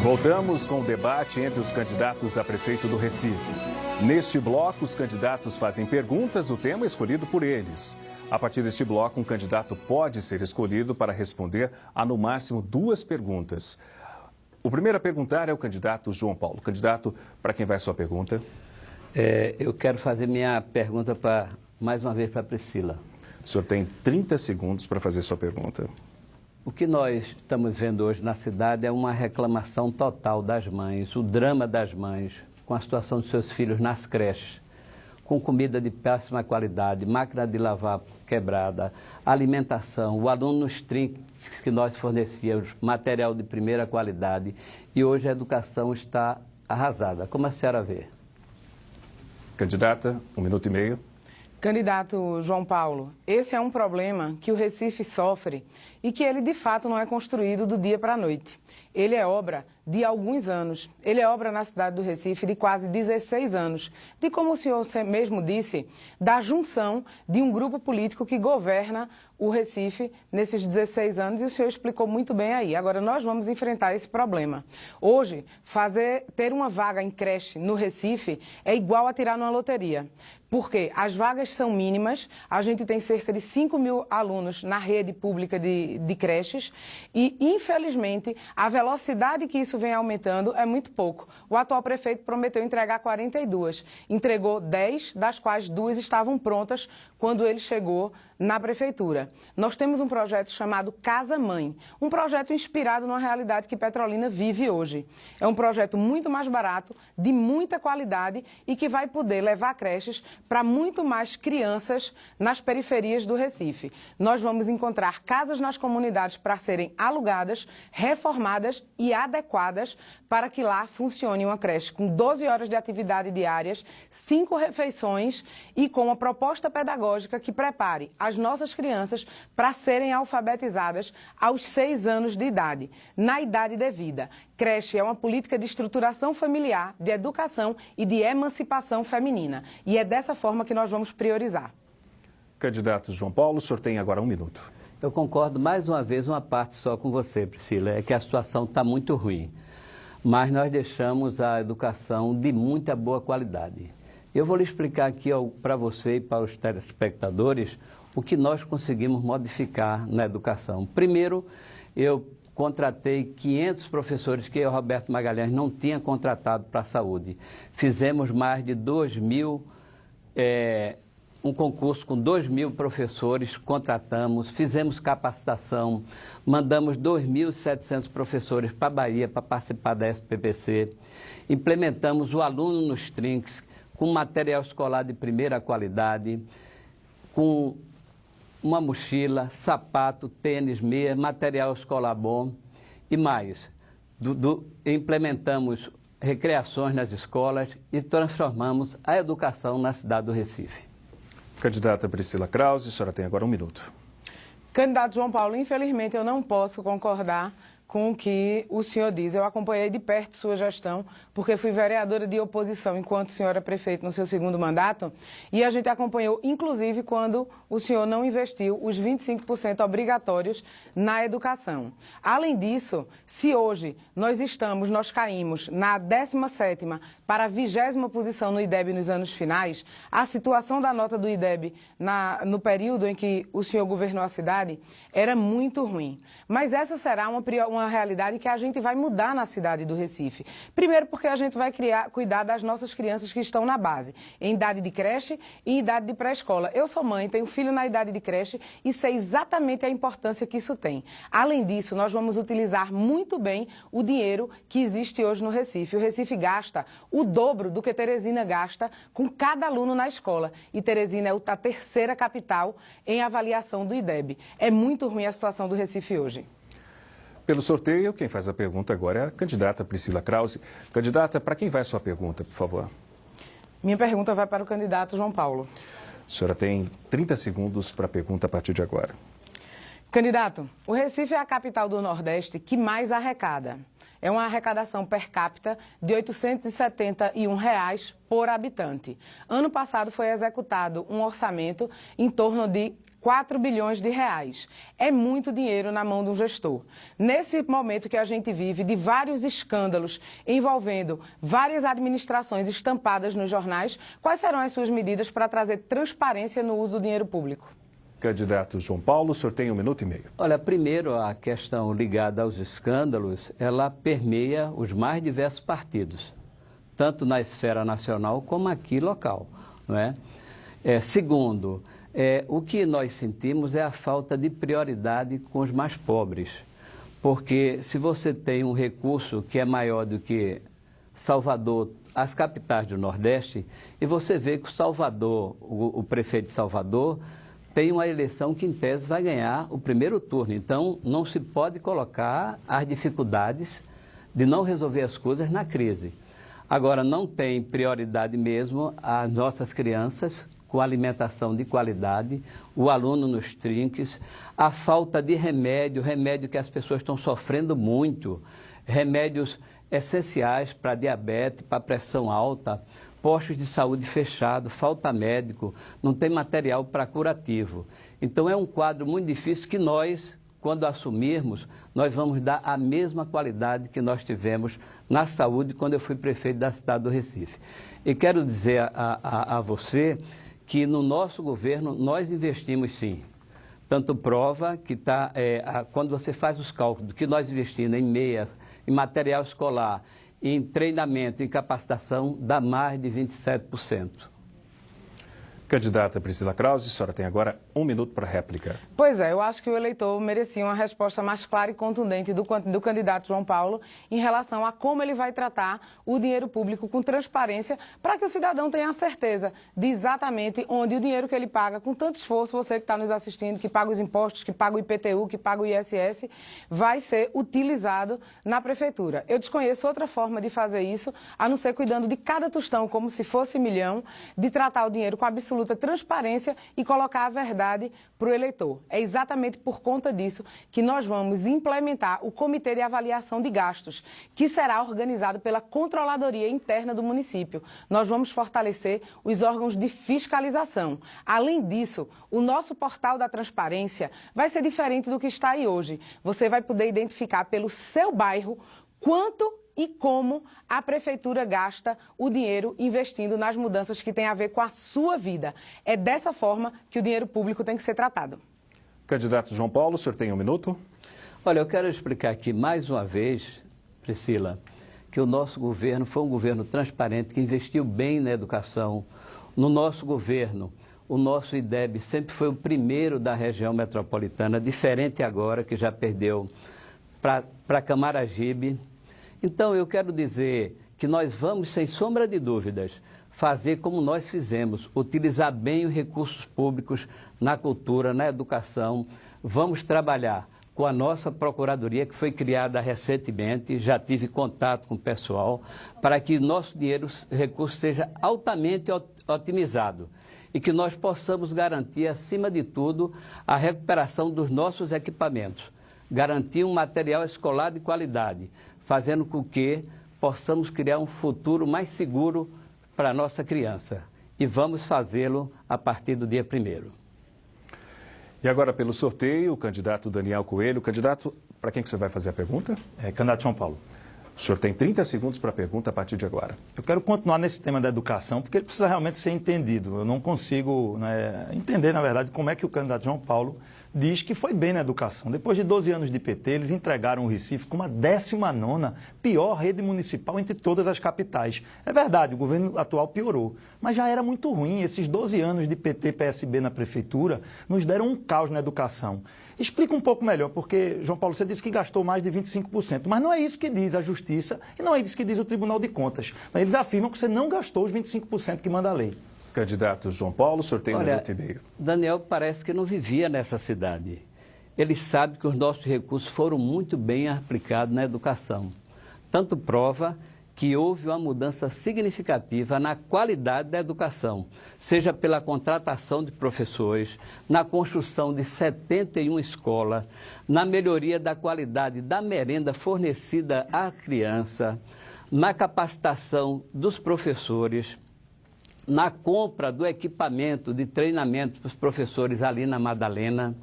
Voltamos com o debate entre os candidatos a prefeito do Recife. Neste bloco, os candidatos fazem perguntas do tema escolhido por eles. A partir deste bloco, um candidato pode ser escolhido para responder a, no máximo, 2 perguntas. O primeiro a perguntar é o candidato João Paulo. Candidato, para quem vai a sua pergunta? Eu quero fazer minha pergunta, mais uma vez, para a Priscila. O senhor tem 30 segundos para fazer sua pergunta. O que nós estamos vendo hoje na cidade é uma reclamação total das mães, o drama das mães com a situação dos seus filhos nas creches, com comida de péssima qualidade, máquina de lavar quebrada, alimentação, o aluno nos trinques que nós fornecíamos, material de primeira qualidade, e hoje a educação está arrasada. Como a senhora vê? Candidata, 1 minuto e meio. Candidato João Paulo, esse é um problema que o Recife sofre e que ele, de fato, não é construído do dia para a noite. Ele é obra de alguns anos. Ele é obra na cidade do Recife de quase 16 anos. De, como o senhor mesmo disse, da junção de um grupo político que governa o Recife nesses 16 anos, e o senhor explicou muito bem aí. Agora, nós vamos enfrentar esse problema. Hoje, ter uma vaga em creche no Recife é igual a tirar numa loteria. Porque as vagas são mínimas, a gente tem cerca de 5 mil alunos na rede pública de creches e, infelizmente, a velocidade que isso vem aumentando é muito pouco. O atual prefeito prometeu entregar 42, entregou 10, das quais 2 estavam prontas quando ele chegou na prefeitura. Nós temos um projeto chamado Casa Mãe, um projeto inspirado numa realidade que Petrolina vive hoje. É um projeto muito mais barato, de muita qualidade e que vai poder levar creches para muito mais crianças nas periferias do Recife. Nós vamos encontrar casas nas comunidades para serem alugadas, reformadas e adequadas para que lá funcione uma creche com 12 horas de atividade diárias, 5 refeições e com uma proposta pedagógica que prepare as nossas crianças para serem alfabetizadas aos 6 anos de idade, na idade devida. Creche é uma política de estruturação familiar, de educação e de emancipação feminina. E é dessa forma que nós vamos priorizar. Candidato João Paulo, o senhor tem agora 1 minuto. Eu concordo mais uma vez, uma parte só com você, Priscila, é que a situação está muito ruim. Mas nós deixamos a educação de muita boa qualidade. Eu vou lhe explicar aqui para você e para os telespectadores o que nós conseguimos modificar na educação. Primeiro, eu contratei 500 professores que o Roberto Magalhães não tinha contratado para a saúde. Fizemos mais de 2.000, um concurso com 2.000 professores, contratamos, fizemos capacitação, mandamos 2.700 professores para a Bahia para participar da SPPC, implementamos o aluno nos trinques, com material escolar de primeira qualidade, com uma mochila, sapato, tênis, meia, material escolar bom e mais. Implementamos recreações nas escolas e transformamos a educação na cidade do Recife. Candidata Priscila Krause, a senhora tem agora 1 minuto. Candidato João Paulo, infelizmente eu não posso concordar com o que o senhor diz. Eu acompanhei de perto sua gestão, porque fui vereadora de oposição enquanto o senhor era prefeito no seu 2º mandato, e a gente acompanhou, inclusive, quando o senhor não investiu os 25% obrigatórios na educação. Além disso, se hoje nós caímos na 17ª para a 20ª posição no IDEB nos anos finais, a situação da nota do IDEB no período em que o senhor governou a cidade era muito ruim. Mas essa será uma realidade que a gente vai mudar na cidade do Recife. Primeiro porque a gente vai cuidar das nossas crianças que estão na base, em idade de creche e idade de pré-escola. Eu sou mãe, tenho filho na idade de creche e sei exatamente a importância que isso tem. Além disso, nós vamos utilizar muito bem o dinheiro que existe hoje no Recife. O Recife gasta o dobro do que Teresina gasta com cada aluno na escola. E Teresina é a 3ª capital em avaliação do IDEB. É muito ruim a situação do Recife hoje. Pelo sorteio, quem faz a pergunta agora é a candidata Priscila Krause. Candidata, para quem vai a sua pergunta, por favor? Minha pergunta vai para o candidato João Paulo. A senhora tem 30 segundos para a pergunta a partir de agora. Candidato, o Recife é a capital do Nordeste que mais arrecada. É uma arrecadação per capita de R$ 871 por habitante. Ano passado foi executado um orçamento em torno de 4 bilhões de reais. É muito dinheiro na mão de um gestor. Nesse momento que a gente vive de vários escândalos envolvendo várias administrações estampadas nos jornais, quais serão as suas medidas para trazer transparência no uso do dinheiro público? Candidato João Paulo, o senhor tem 1 minuto e meio. Olha, primeiro, a questão ligada aos escândalos, ela permeia os mais diversos partidos, tanto na esfera nacional como aqui local, não é? Segundo, o que nós sentimos é a falta de prioridade com os mais pobres, porque se você tem um recurso que é maior do que Salvador, as capitais do Nordeste, e você vê que o Salvador, o prefeito de Salvador, tem uma eleição que, em tese, vai ganhar o primeiro turno. Então, não se pode colocar as dificuldades de não resolver as coisas na crise. Agora, não tem prioridade mesmo as nossas crianças com alimentação de qualidade, o aluno nos trinques, a falta de remédio que as pessoas estão sofrendo muito, remédios essenciais para diabetes, para pressão alta, postos de saúde fechados, falta médico, não tem material para curativo. Então é um quadro muito difícil que nós, quando assumirmos, nós vamos dar a mesma qualidade que nós tivemos na saúde quando eu fui prefeito da cidade do Recife. E quero dizer a você que no nosso governo nós investimos sim. Tanto prova que quando você faz os cálculos do que nós investimos em meias, em material escolar, em treinamento, em capacitação, dá mais de 27%. Candidata Priscila Krause, a senhora tem agora 1 minuto para réplica. Pois é, eu acho que o eleitor merecia uma resposta mais clara e contundente do candidato João Paulo em relação a como ele vai tratar o dinheiro público com transparência para que o cidadão tenha a certeza de exatamente onde o dinheiro que ele paga com tanto esforço, você que está nos assistindo, que paga os impostos, que paga o IPTU, que paga o ISS, vai ser utilizado na prefeitura. Eu desconheço outra forma de fazer isso, a não ser cuidando de cada tostão como se fosse milhão, de tratar o dinheiro com absoluta transparência e colocar a verdade para o eleitor. É exatamente por conta disso que nós vamos implementar o Comitê de Avaliação de Gastos, que será organizado pela Controladoria Interna do município. Nós vamos fortalecer os órgãos de fiscalização. Além disso, o nosso portal da transparência vai ser diferente do que está aí hoje. Você vai poder identificar pelo seu bairro quanto e como a prefeitura gasta o dinheiro investindo nas mudanças que têm a ver com a sua vida. É dessa forma que o dinheiro público tem que ser tratado. Candidato João Paulo, o senhor tem 1 minuto? Olha, eu quero explicar aqui mais uma vez, Priscila, que o nosso governo foi um governo transparente, que investiu bem na educação. No nosso governo, o nosso IDEB sempre foi o primeiro da região metropolitana, diferente agora, que já perdeu para Camaragibe. Então, eu quero dizer que nós vamos, sem sombra de dúvidas, fazer como nós fizemos, utilizar bem os recursos públicos na cultura, na educação. Vamos trabalhar com a nossa Procuradoria, que foi criada recentemente, já tive contato com o pessoal, para que nosso dinheiro, recurso, seja altamente otimizado e que nós possamos garantir, acima de tudo, a recuperação dos nossos equipamentos, garantir um material escolar de qualidade, fazendo com que possamos criar um futuro mais seguro para a nossa criança. E vamos fazê-lo a partir do dia 1º. E agora, pelo sorteio, o candidato Daniel Coelho. Candidato, para quem que você vai fazer a pergunta? Candidato João Paulo. O senhor tem 30 segundos para a pergunta a partir de agora. Eu quero continuar nesse tema da educação, porque ele precisa realmente ser entendido. Eu não consigo entender, na verdade, como é que o candidato João Paulo diz que foi bem na educação. Depois de 12 anos de PT, eles entregaram o Recife com a 19ª pior rede municipal entre todas as capitais. É verdade, o governo atual piorou, mas já era muito ruim. Esses 12 anos de PT e PSB na prefeitura nos deram um caos na educação. Explica um pouco melhor, porque, João Paulo, você disse que gastou mais de 25%, mas não é isso que diz a Justiça e não é isso que diz o Tribunal de Contas. Eles afirmam que você não gastou os 25% que manda a lei. Candidato João Paulo, sorteio 1 minuto e meio. Daniel parece que não vivia nessa cidade. Ele sabe que os nossos recursos foram muito bem aplicados na educação. Tanto prova que houve uma mudança significativa na qualidade da educação, seja pela contratação de professores, na construção de 71 escolas, na melhoria da qualidade da merenda fornecida à criança, na capacitação dos professores. na compra do equipamento de treinamento para os professores ali na Madalena,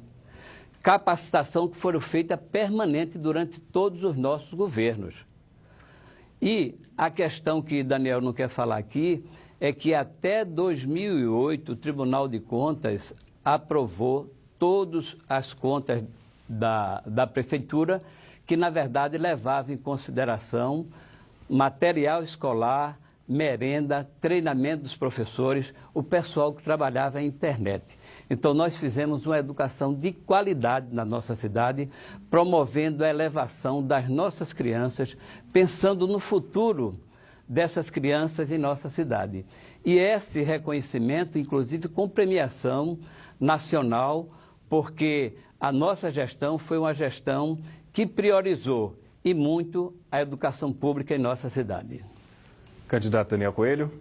capacitação que foram feita permanente durante todos os nossos governos. E a questão que Daniel não quer falar aqui é que até 2008 o Tribunal de Contas aprovou todas as contas da Prefeitura que, na verdade, levavam em consideração material escolar, merenda, treinamento dos professores, o pessoal que trabalhava em internet. Então, nós fizemos uma educação de qualidade na nossa cidade, promovendo a elevação das nossas crianças, pensando no futuro dessas crianças em nossa cidade. E esse reconhecimento, inclusive, com premiação nacional, porque a nossa gestão foi uma gestão que priorizou e muito a educação pública em nossa cidade. Candidato Daniel Coelho.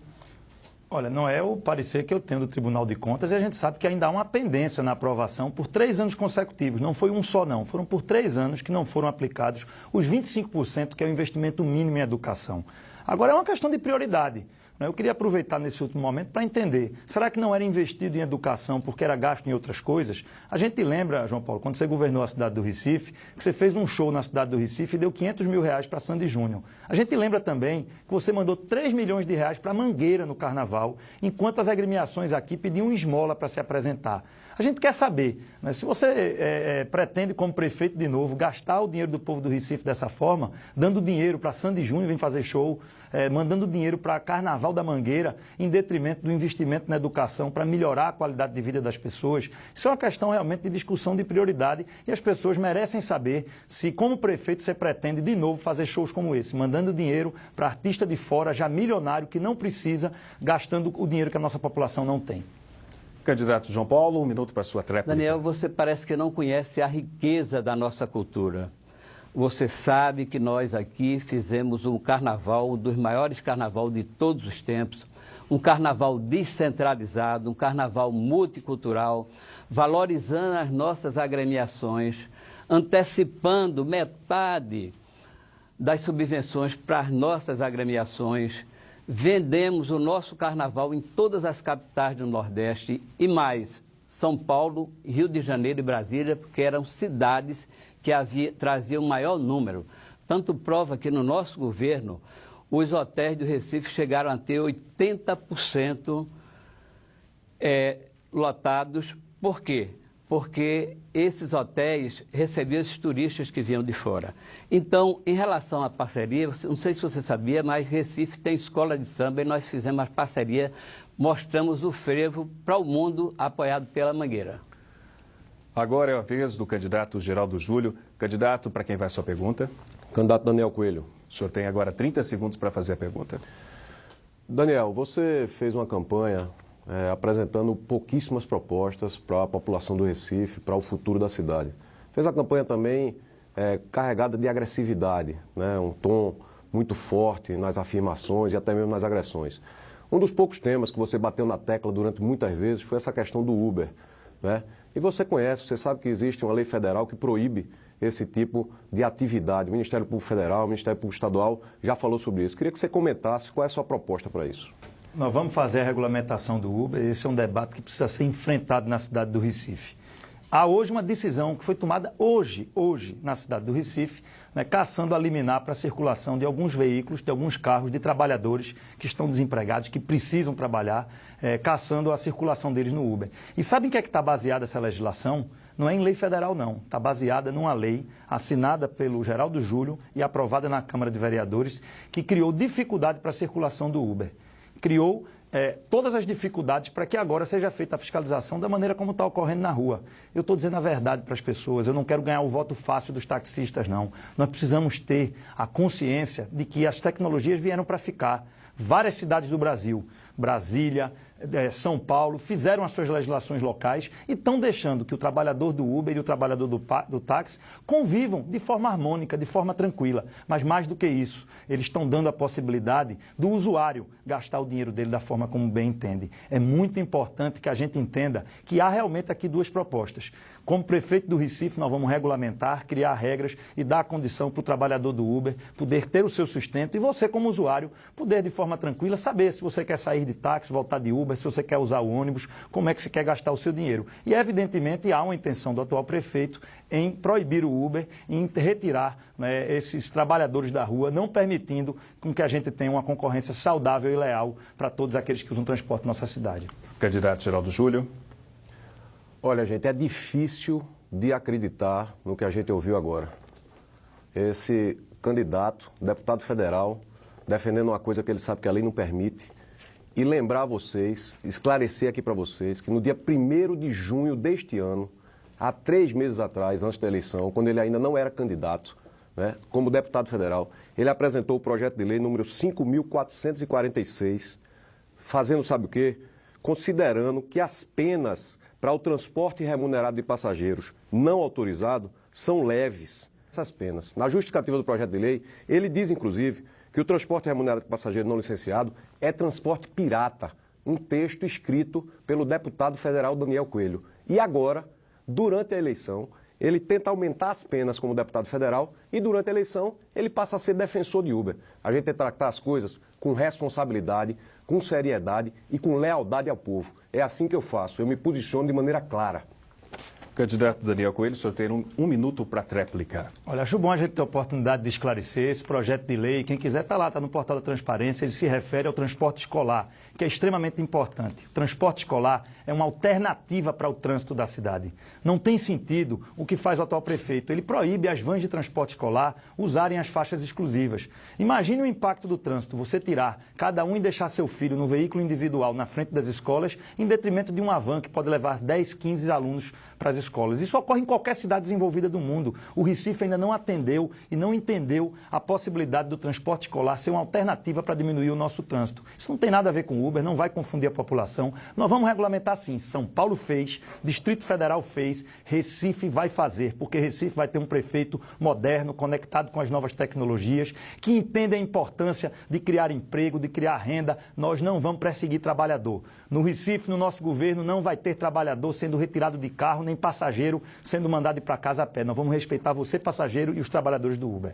Olha, não é o parecer que eu tenho do Tribunal de Contas e a gente sabe que ainda há uma pendência na aprovação por 3 anos consecutivos. Não foi um só, não. Foram por 3 anos que não foram aplicados os 25%, que é o investimento mínimo em educação. Agora, é uma questão de prioridade. Eu queria aproveitar nesse último momento para entender, será que não era investido em educação porque era gasto em outras coisas? A gente lembra, João Paulo, quando você governou a cidade do Recife, que você fez um show na cidade do Recife e deu R$500 mil para Sandy Júnior. A gente lembra também que você mandou R$3 milhões para Mangueira no Carnaval, enquanto as agremiações aqui pediam esmola para se apresentar. A gente quer saber, né, se você pretende, como prefeito de novo, gastar o dinheiro do povo do Recife dessa forma, dando dinheiro para Sandy Júnior vir fazer show, mandando dinheiro para Carnaval da Mangueira, em detrimento do investimento na educação para melhorar a qualidade de vida das pessoas. Isso é uma questão realmente de discussão de prioridade e as pessoas merecem saber se, como prefeito, você pretende de novo fazer shows como esse, mandando dinheiro para artista de fora, já milionário, que não precisa, gastando o dinheiro que a nossa população não tem. Candidato João Paulo, 1 minuto para a sua tréplica. Daniel, você parece que não conhece a riqueza da nossa cultura. Você sabe que nós aqui fizemos um carnaval, um dos maiores carnavais de todos os tempos, um carnaval descentralizado, um carnaval multicultural, valorizando as nossas agremiações, antecipando metade das subvenções para as nossas agremiações. Vendemos o nosso carnaval em todas as capitais do Nordeste e mais, São Paulo, Rio de Janeiro e Brasília, porque eram cidades que traziam maior número. Tanto prova que no nosso governo, os hotéis do Recife chegaram a ter 80% lotados. Por quê? Porque esses hotéis recebiam esses turistas que vinham de fora. Então, em relação à parceria, não sei se você sabia, mas Recife tem escola de samba e nós fizemos a parceria, mostramos o frevo para o mundo, apoiado pela Mangueira. Agora é a vez do candidato Geraldo Júlio. Candidato, para quem vai a sua pergunta? Candidato Daniel Coelho. O senhor tem agora 30 segundos para fazer a pergunta. Daniel, você fez uma campanha apresentando pouquíssimas propostas para a população do Recife, para o futuro da cidade. Fez a campanha também carregada de agressividade, né? Um tom muito forte nas afirmações e até mesmo nas agressões. Um dos poucos temas que você bateu na tecla durante muitas vezes foi essa questão do Uber, né? E você conhece, você sabe que existe uma lei federal que proíbe esse tipo de atividade. O Ministério Público Federal, o Ministério Público Estadual já falou sobre isso. Queria que você comentasse qual é a sua proposta para isso. Nós vamos fazer a regulamentação do Uber. Esse é um debate que precisa ser enfrentado na cidade do Recife. Há hoje uma decisão que foi tomada hoje na cidade do Recife, né, cassando a liminar para a circulação de alguns veículos, de alguns carros, de trabalhadores que estão desempregados, que precisam trabalhar, cassando a circulação deles no Uber. E sabem em que é que está baseada essa legislação? Não é em lei federal, não. Está baseada numa lei assinada pelo Geraldo Júlio e aprovada na Câmara de Vereadores, que criou dificuldade para a circulação do Uber. Criou todas as dificuldades para que agora seja feita a fiscalização da maneira como está ocorrendo na rua. Eu estou dizendo a verdade para as pessoas, eu não quero ganhar o voto fácil dos taxistas, não. Nós precisamos ter a consciência de que as tecnologias vieram para ficar. Várias cidades do Brasil, Brasília, São Paulo, fizeram as suas legislações locais e estão deixando que o trabalhador do Uber e o trabalhador do táxi convivam de forma harmônica, de forma tranquila. Mas mais do que isso, eles estão dando a possibilidade do usuário gastar o dinheiro dele da forma como bem entende. É muito importante que a gente entenda que há realmente aqui duas propostas. Como prefeito do Recife, nós vamos regulamentar, criar regras e dar a condição para o trabalhador do Uber poder ter o seu sustento e você, como usuário, poder de forma tranquila saber se você quer sair de táxi, voltar de Uber, se você quer usar o ônibus, como é que se quer gastar o seu dinheiro. E, evidentemente, há uma intenção do atual prefeito em proibir o Uber, em retirar, né, esses trabalhadores da rua, não permitindo com que a gente tenha uma concorrência saudável e leal para todos aqueles que usam transporte na nossa cidade. Candidato Geraldo Júlio. Olha, gente, é difícil de acreditar no que a gente ouviu agora. Esse candidato, deputado federal, defendendo uma coisa que ele sabe que a lei não permite. E lembrar a vocês, esclarecer aqui para vocês, que no dia 1º de junho deste ano, há 3 meses atrás, antes da eleição, quando ele ainda não era candidato, né, como deputado federal, ele apresentou o projeto de lei número 5.446, fazendo sabe o quê? Considerando que as penas para o transporte remunerado de passageiros não autorizado são leves. Essas penas. Na justificativa do projeto de lei, ele diz, inclusive, que o transporte remunerado de passageiro não licenciado é transporte pirata, um texto escrito pelo deputado federal Daniel Coelho. E agora, durante a eleição, ele tenta aumentar as penas como deputado federal e durante a eleição ele passa a ser defensor de Uber. A gente tem que tratar as coisas com responsabilidade, com seriedade e com lealdade ao povo. É assim que eu faço, eu me posiciono de maneira clara. Candidato Daniel Coelho, o senhor tem um minuto para tréplica. Olha, acho bom a gente ter a oportunidade de esclarecer esse projeto de lei. Quem quiser está lá, está no portal da transparência. Ele se refere ao transporte escolar, que é extremamente importante. O transporte escolar é uma alternativa para o trânsito da cidade. Não tem sentido o que faz o atual prefeito. Ele proíbe as vans de transporte escolar usarem as faixas exclusivas. Imagine o impacto do trânsito, você tirar cada um e deixar seu filho no veículo individual na frente das escolas, em detrimento de uma van que pode levar 10, 15 alunos para as escolas. Isso ocorre em qualquer cidade desenvolvida do mundo. O Recife ainda não atendeu e não entendeu a possibilidade do transporte escolar ser uma alternativa para diminuir o nosso trânsito. Isso não tem nada a ver com Uber, não vai confundir a população. Nós vamos regulamentar sim. São Paulo fez, Distrito Federal fez, Recife vai fazer, porque Recife vai ter um prefeito moderno, conectado com as novas tecnologias, que entende a importância de criar emprego, de criar renda. Nós não vamos perseguir trabalhador. No Recife, no nosso governo, não vai ter trabalhador sendo retirado de carro, nem passageiro sendo mandado ir para casa a pé. Nós vamos respeitar você, passageiro, e os trabalhadores do Uber.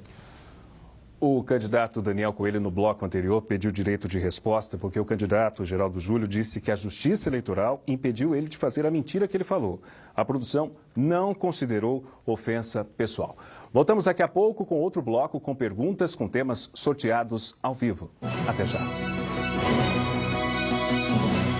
O candidato Daniel Coelho, no bloco anterior, pediu direito de resposta porque o candidato Geraldo Júlio disse que a Justiça Eleitoral impediu ele de fazer a mentira que ele falou. A produção não considerou ofensa pessoal. Voltamos daqui a pouco com outro bloco com perguntas com temas sorteados ao vivo. Até já.